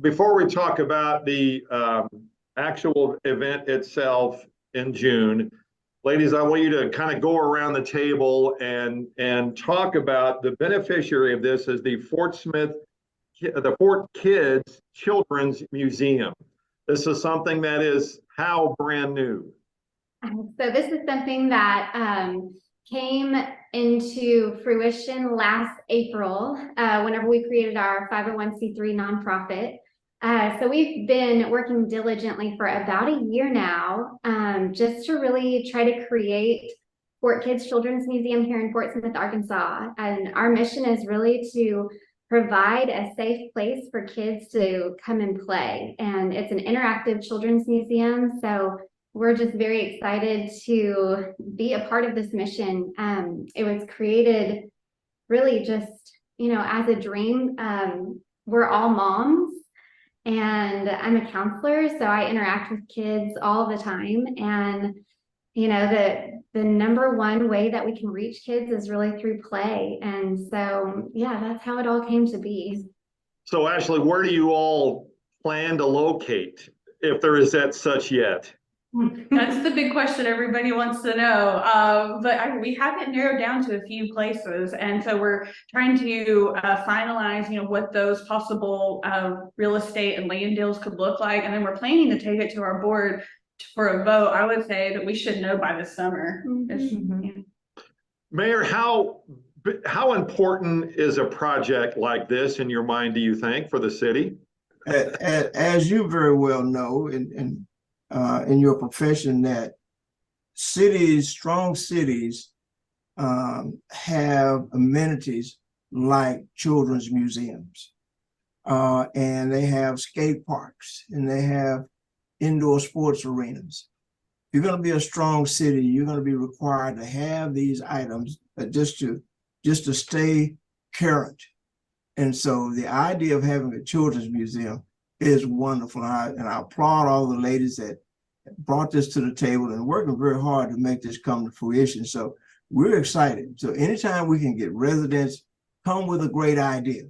before we talk about the actual event itself in June, ladies, I want you to kind of go around the table and talk about the beneficiary of this as the Fort Kids Children's Museum. This is something that is how brand new. So this is something that came into fruition last April whenever we created our 501c3 nonprofit. So we've been working diligently for about a year now, just to really try to create Fort Kids Children's Museum here in Fort Smith, Arkansas. And our mission is really to provide a safe place for kids to come and play. And it's an interactive children's museum. So we're just very excited to be a part of this mission. It was created really just, as a dream. We're all moms, and I'm a counselor, so I interact with kids all the time. And, the number one way that we can reach kids is really through play. And so, yeah, that's how it all came to be. So Ashley, where do you all plan to locate, if there is that such yet? That's the big question everybody wants to know. But we have it narrowed down to a few places. And so we're trying to finalize, what those possible real estate and land deals could look like. And then we're planning to take it to our board for a vote. I would say that we should know by this summer. Mm-hmm. Mayor, how important is a project like this in your mind, do you think, for the city? As you very well know, in your profession, that strong cities have amenities like children's museums, and they have skate parks, and they have indoor sports arenas. If you're going to be a strong city, you're going to be required to have these items just to stay current. And so the idea of having a children's museum is wonderful. And I applaud all the ladies that brought this to the table and working very hard to make this come to fruition. So we're excited. So anytime we can get residents come with a great idea,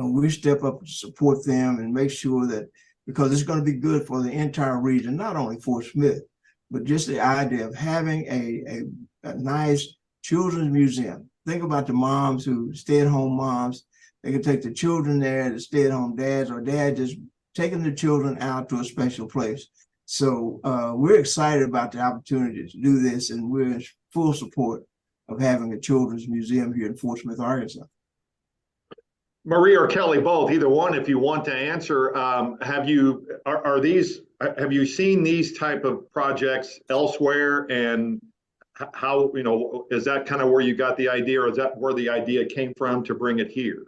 we step up to support them and make sure that, because it's going to be good for the entire region, not only Fort Smith, but just the idea of having a nice children's museum. Think about the moms who stay-at-home moms. They can take the children there, the stay-at-home dads, or dad just taking the children out to a special place. So we're excited about the opportunity to do this, and we're in full support of having a children's museum here in Fort Smith, Arkansas. Marie or Kelly, both, either one, if you want to answer. Have you seen these type of projects elsewhere, and how, is that kind of where you got the idea, or is that where the idea came from to bring it here?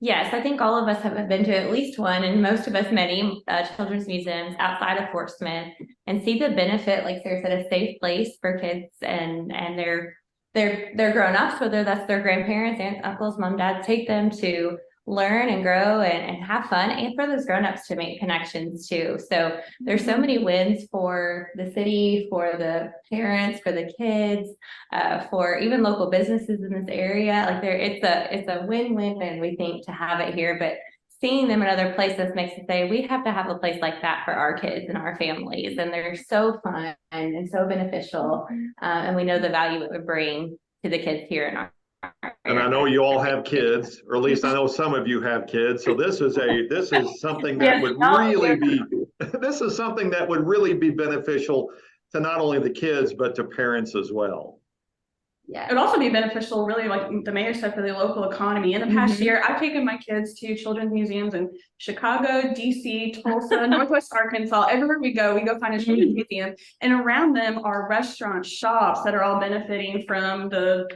Yes, I think all of us have been to at least one, and most of us many children's museums outside of Fort Smith, and see the benefit, like Sarah said, a safe place for kids and they're grown-ups, whether that's their grandparents, aunts, uncles, mom, dad, take them to learn and grow and have fun, and for those grown-ups to make connections too. So there's so many wins for the city, for the parents, for the kids, for even local businesses in this area. Like it's a win-win, we think, to have it here. But seeing them in other places makes us say we have to have a place like that for our kids and our families, and they're so fun and so beneficial, and we know the value it would bring to the kids here in our area. And I know you all have kids, or at least I know some of you have kids. So this is something that would really be something that would really be beneficial to not only the kids but to parents as well. Yeah, it would also be beneficial, really, like the mayor said, for the local economy. In the past year, I've taken my kids to children's museums in Chicago, DC, Tulsa, Northwest Arkansas. Everywhere we go find a children's museum, and around them are restaurants, shops that are all benefiting from the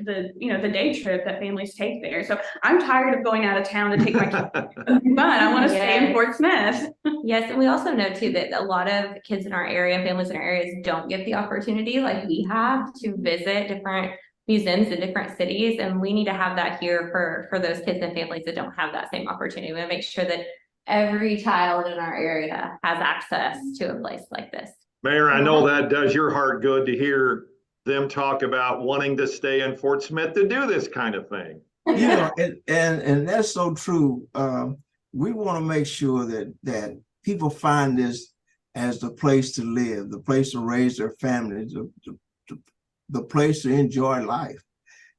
day trip that families take there. So I'm tired of going out of town to take my kids. Fun. I want to stay in Fort Smith. Yes, and we also know too that a lot of kids in our area, families in our areas, don't get the opportunity like we have to visit different museums in different cities, and we need to have that here for those kids and families that don't have that same opportunity. We want to make sure that every child in our area has access to a place like this. Mayor, I know that does your heart good to hear them talk about wanting to stay in Fort Smith to do this kind of thing. And that's so true. we want to make sure that people find this as the place to live, the place to raise their families, the place to enjoy life.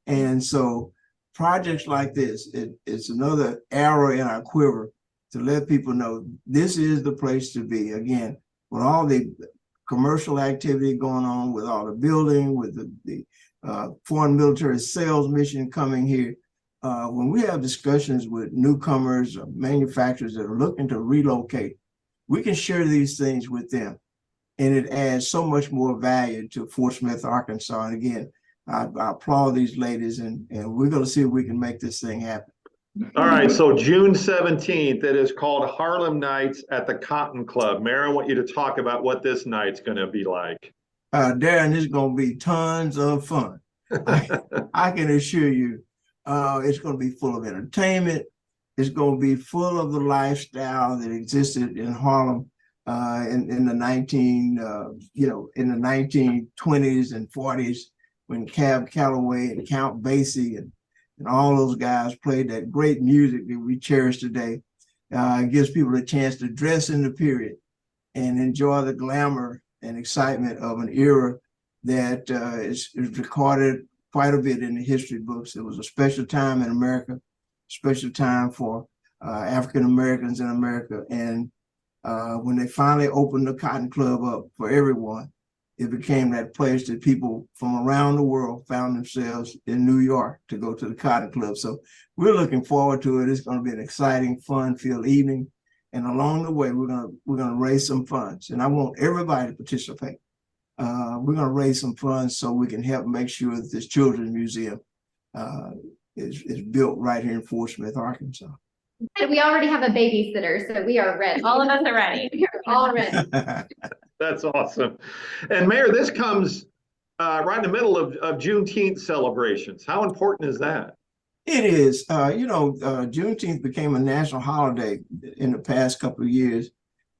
And so projects like this, it's another arrow in our quiver to let people know this is the place to be. Again, with all the commercial activity going on, with all the building, with the foreign military sales mission coming here, when we have discussions with newcomers or manufacturers that are looking to relocate, we can share these things with them. And it adds so much more value to Fort Smith, Arkansas. And again, I applaud these ladies, and we're going to see if we can make this thing happen. All right, so June 17th, it is called Harlem Nights at the Cotton Club. Mayor, I want you to talk about what this night's going to be like. Daren, it's going to be tons of fun. I can assure you, it's going to be full of entertainment. It's going to be full of the lifestyle that existed in Harlem in the 1920s and 40s, when Cab Calloway and Count Basie and all those guys played that great music that we cherish today. It gives people a chance to dress in the period and enjoy the glamour and excitement of an era that is recorded quite a bit in the history books. It was a special time in America, special time for African Americans in America. And when they finally opened the Cotton Club up for everyone, it became that place that people from around the world found themselves in New York to go to the Cotton Club. So we're looking forward to it. It's going to be an exciting, fun-filled evening. And along the way, we're gonna raise some funds. And I want everybody to participate. We're going to raise some funds so we can help make sure that this children's museum is built right here in Fort Smith, Arkansas. And we already have a babysitter, so we are ready. All of us are ready. We are all ready. That's awesome. And Mayor, this comes right in the middle of Juneteenth celebrations. How important is that? It is. Juneteenth became a national holiday in the past couple of years.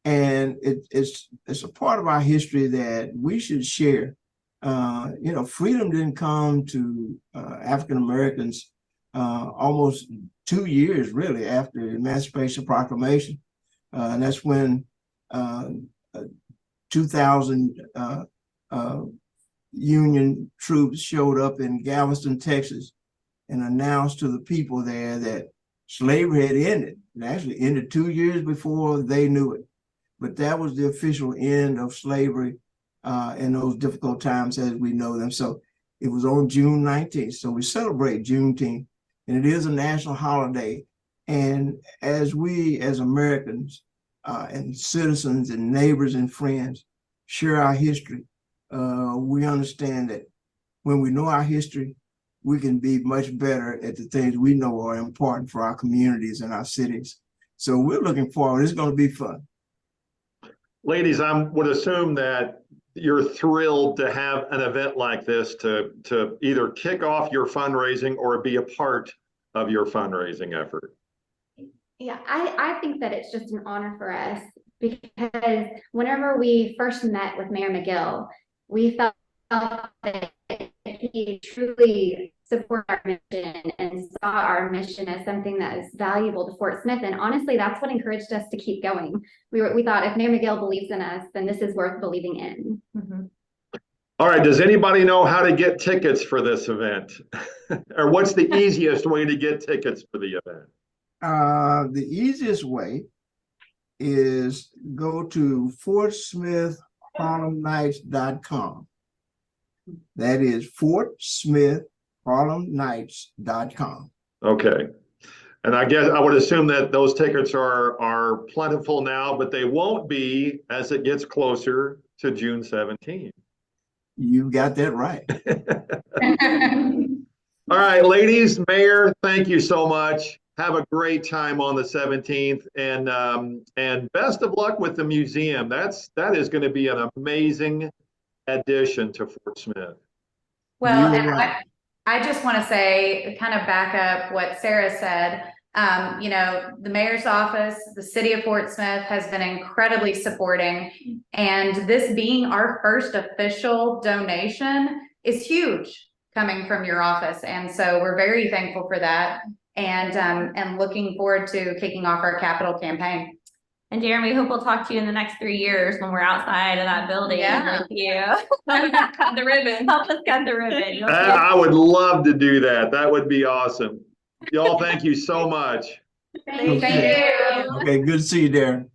And it's a part of our history that we should share. Freedom didn't come to African Americans almost 2 years really after the Emancipation Proclamation. And that's when 2,000 Union troops showed up in Galveston, Texas, and announced to the people there that slavery had ended. It actually ended 2 years before they knew it. But that was the official end of slavery in those difficult times as we know them. So it was on June 19th. So we celebrate Juneteenth, and it is a national holiday. And as we, as Americans and citizens and neighbors and friends, share our history, we understand that when we know our history, we can be much better at the things we know are important for our communities and our cities. So we're looking forward. It's going to be fun. Ladies, I would assume that you're thrilled to have an event like this to either kick off your fundraising or be a part of your fundraising effort. Yeah, I think that it's just an honor for us, because whenever we first met with Mayor McGill, we felt that he truly supported our mission and saw our mission as something that is valuable to Fort Smith. And honestly, that's what encouraged us to keep going. We thought if Mayor McGill believes in us, then this is worth believing in. Mm-hmm. All right, does anybody know how to get tickets for this event? Or what's the easiest way to get tickets for the event? The easiest way is go to FortSmithHarlemNights.com. That is FortSmithHarlemNights.com. Okay. And I guess I would assume that those tickets are plentiful now, but they won't be as it gets closer to June 17th. You got that right. All right, ladies, Mayor, thank you so much. Have a great time on the 17th, and best of luck with the museum. That is going to be an amazing addition to Fort Smith. Well, and I just want to say, kind of back up what Sarah said. The mayor's office, the city of Fort Smith has been incredibly supporting, and this being our first official donation is huge coming from your office. And so we're very thankful for that. and looking forward to kicking off our capital campaign. And Daren, we hope we'll talk to you in the next 3 years when we're outside of that building Yeah. with you. Cut the ribbon. Help us cut the ribbon. You'll see I would love to do that. That would be awesome. Y'all, thank you so much. Thank Okay. you. Okay, good to see you, Darren.